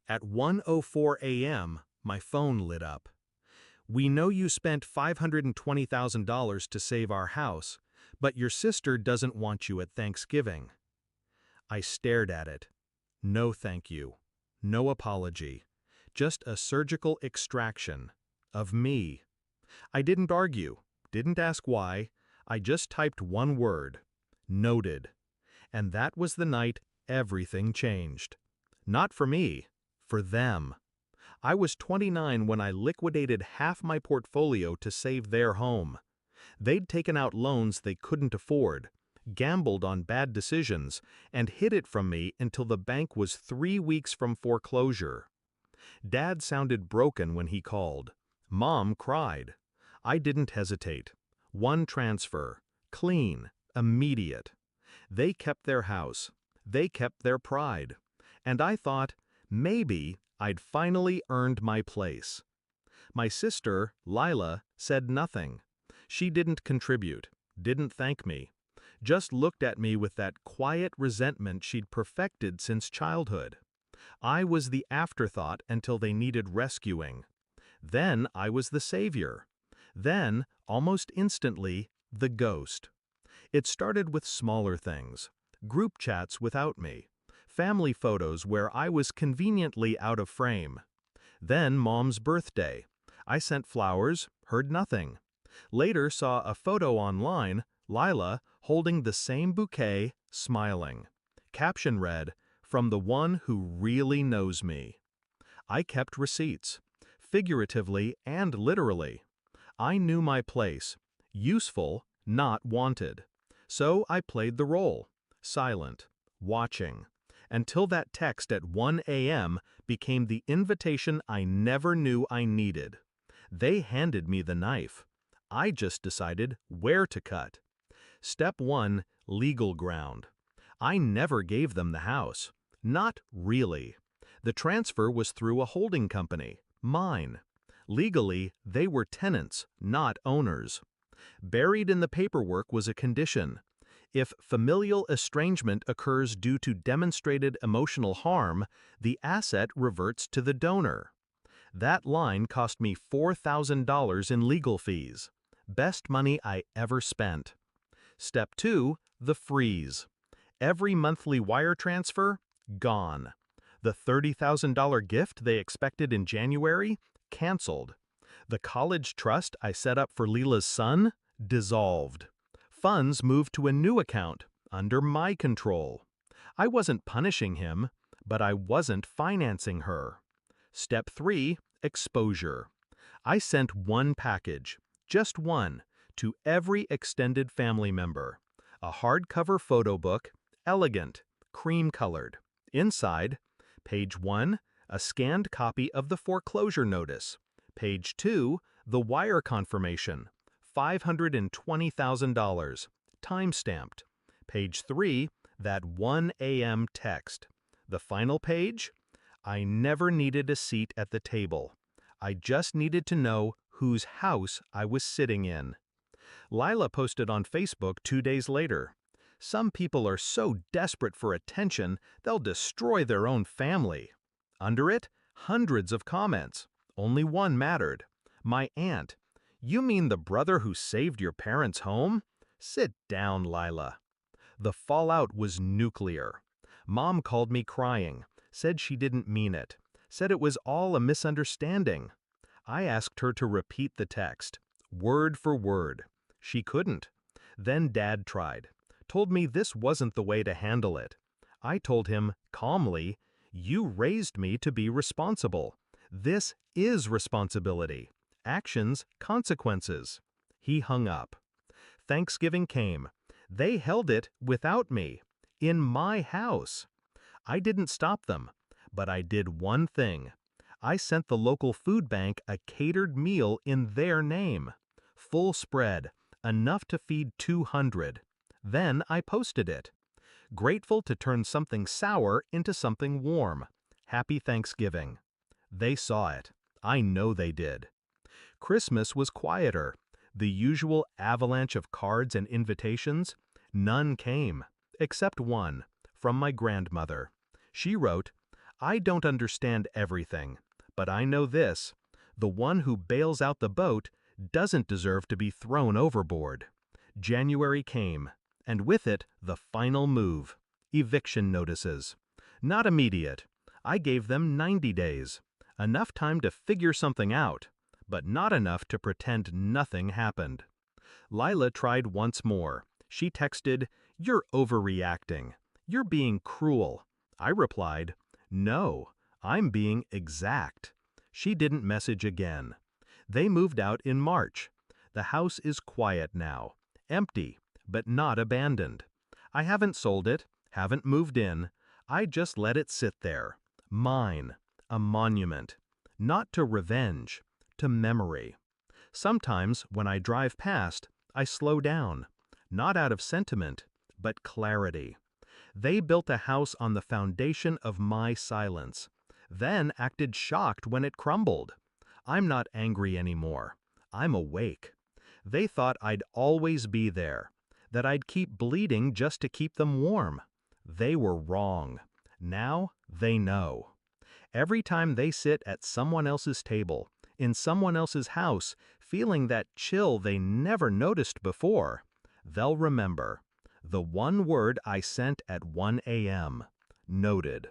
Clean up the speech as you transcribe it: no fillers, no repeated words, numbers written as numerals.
At 1:04 a.m., my phone lit up. "We know you spent $520,000 to save our house, but your sister doesn't want you at Thanksgiving." I stared at it. No thank you. No apology. Just a surgical extraction. Of me. I didn't argue. Didn't ask why. I just typed one word. Noted. And that was the night everything changed. Not for me. For them. I was 29 when I liquidated half my portfolio to save their home. They'd taken out loans they couldn't afford, gambled on bad decisions, and hid it from me until the bank was 3 weeks from foreclosure. Dad sounded broken when he called. Mom cried. I didn't hesitate. One transfer. Clean. Immediate. They kept their house. They kept their pride. And I thought, maybe I'd finally earned my place. My sister, Lila, said nothing. She didn't contribute, didn't thank me, just looked at me with that quiet resentment she'd perfected since childhood. I was the afterthought until they needed rescuing. Then I was the savior. Then, almost instantly, the ghost. It started with smaller things. Group chats without me. Family photos where I was conveniently out of frame. Then Mom's birthday. I sent flowers, heard nothing. Later saw a photo online, Lila holding the same bouquet, smiling. Caption read, "From the one who really knows me." I kept receipts, figuratively and literally. I knew my place, useful, not wanted. So I played the role, silent, watching, until that text at 1 a.m. became the invitation I never knew I needed. They handed me the knife. I just decided where to cut. Step 1, legal ground. I never gave them the house. Not really. The transfer was through a holding company, mine. Legally, they were tenants, not owners. Buried in the paperwork was a condition. If familial estrangement occurs due to demonstrated emotional harm, the asset reverts to the donor. That line cost me $4,000 in legal fees. Best money I ever spent. Step 2, the freeze. Every monthly wire transfer, gone. The $30,000 gift they expected in January, canceled. The college trust I set up for Lila's son, dissolved. Funds moved to a new account, under my control. I wasn't punishing him, but I wasn't financing her. Step 3, exposure. I sent one package, just one, to every extended family member. A hardcover photo book, elegant, cream-colored. Inside, page 1, a scanned copy of the foreclosure notice. Page 2, the wire confirmation, $520,000, time-stamped. Page 3, that 1 a.m. text. The final page? I never needed a seat at the table. I just needed to know whose house I was sitting in. Lila posted on Facebook 2 days later. Some people are so desperate for attention, they'll destroy their own family. Under it, hundreds of comments. Only one mattered. My aunt. You mean the brother who saved your parents' home? Sit down, Lila. The fallout was nuclear. Mom called me crying, said she didn't mean it, said it was all a misunderstanding. I asked her to repeat the text, word for word. She couldn't. Then Dad tried, told me this wasn't the way to handle it. I told him, calmly, you raised me to be responsible. This is responsibility. Actions, consequences. He hung up. Thanksgiving came. They held it without me, in my house. I didn't stop them, but I did one thing. I sent the local food bank a catered meal in their name. Full spread, enough to feed 200. Then I posted it. Grateful to turn something sour into something warm. Happy Thanksgiving. They saw it. I know they did. Christmas was quieter. The usual avalanche of cards and invitations, none came, except one, from my grandmother. She wrote, I don't understand everything, but I know this: the one who bails out the boat doesn't deserve to be thrown overboard. January came, and with it the final move: eviction notices. Not immediate. I gave them 90 days. Enough time to figure something out, but not enough to pretend nothing happened. Lila tried once more. She texted, "You're overreacting. You're being cruel." I replied, "No, I'm being exact." She didn't message again. They moved out in March. The house is quiet now, empty, but not abandoned. I haven't sold it, haven't moved in. I just let it sit there. Mine, a monument. Not to revenge, to memory. Sometimes, when I drive past, I slow down. Not out of sentiment, but clarity. They built a house on the foundation of my silence, then acted shocked when it crumbled. I'm not angry anymore. I'm awake. They thought I'd always be there, that I'd keep bleeding just to keep them warm. They were wrong. Now they know. Every time they sit at someone else's table, in someone else's house, feeling that chill they never noticed before, they'll remember the one word I sent at 1 a.m. Noted.